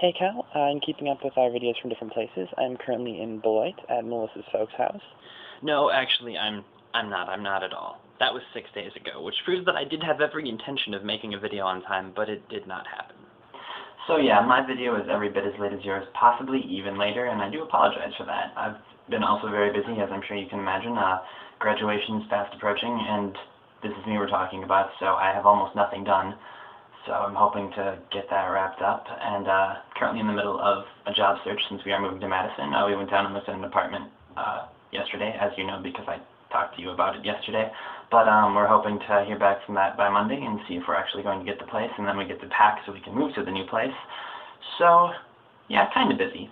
Hey Cal, I'm keeping up with our videos from different places. I'm currently in Beloit at Melissa's folks' house. No, actually, I'm not at all. That was 6 days ago, which proves that I did have every intention of making a video on time, but it did not happen. So yeah, my video is every bit as late as yours, possibly even later, and I do apologize for that. I've been also very busy, as I'm sure you can imagine. Graduation is fast approaching, and this is me we're talking about, so I have almost nothing done. So I'm hoping to get that wrapped up, and currently in the middle of a job search since we are moving to Madison. We went down and looked at an apartment yesterday, as you know, because I talked to you about it yesterday. But we're hoping to hear back from that by Monday and see if we're actually going to get the place, and then we get to pack so we can move to the new place. So, yeah, kind of busy.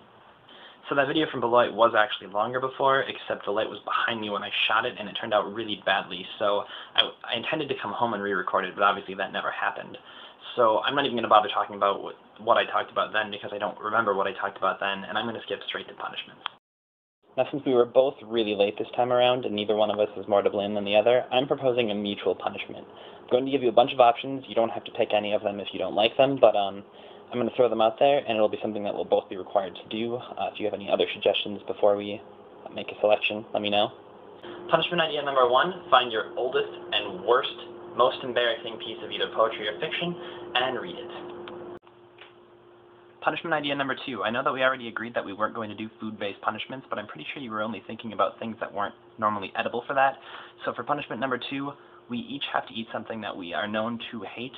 So that video from Beloit was actually longer before, except the light was behind me when I shot it, and it turned out really badly. So I intended to come home and re-record it, but obviously that never happened. So I'm not even going to bother talking about what I talked about then, because I don't remember what I talked about then, and I'm going to skip straight to punishments. Now, since we were both really late this time around, and neither one of us is more to blame than the other, I'm proposing a mutual punishment. I'm going to give you a bunch of options. You don't have to pick any of them if you don't like them, but I'm going to throw them out there, and it'll be something that we'll both be required to do. If you have any other suggestions before we make a selection, let me know. Punishment idea number 1, find your oldest and worst, most embarrassing piece of either poetry or fiction, and read it. Punishment idea number 2, I know that we already agreed that we weren't going to do food-based punishments, but I'm pretty sure you were only thinking about things that weren't normally edible for that. So for punishment number 2, we each have to eat something that we are known to hate.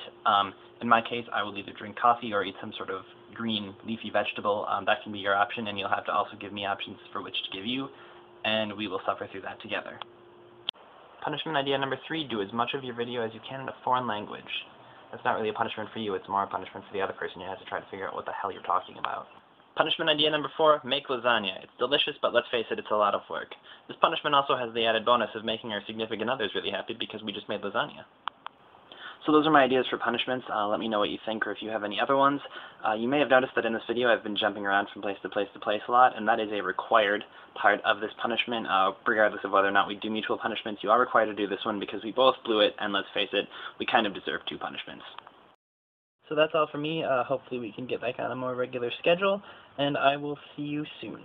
In my case, I will either drink coffee or eat some sort of green leafy vegetable. That can be your option, and you'll have to also give me options for which to give you, and we will suffer through that together. Punishment idea number 3, do as much of your video as you can in a foreign language. That's not really a punishment for you, it's more a punishment for the other person who has to try to figure out what the hell you're talking about. Punishment idea number 4, make lasagna. It's delicious, but let's face it, it's a lot of work. This punishment also has the added bonus of making our significant others really happy because we just made lasagna. So those are my ideas for punishments. Let me know what you think, or if you have any other ones. You may have noticed that in this video I've been jumping around from place to place to place a lot, and that is a required part of this punishment. Regardless of whether or not we do mutual punishments, you are required to do this one because we both blew it, and let's face it, we kind of deserve 2 punishments. So that's all for me. Hopefully we can get back on a more regular schedule, and I will see you soon.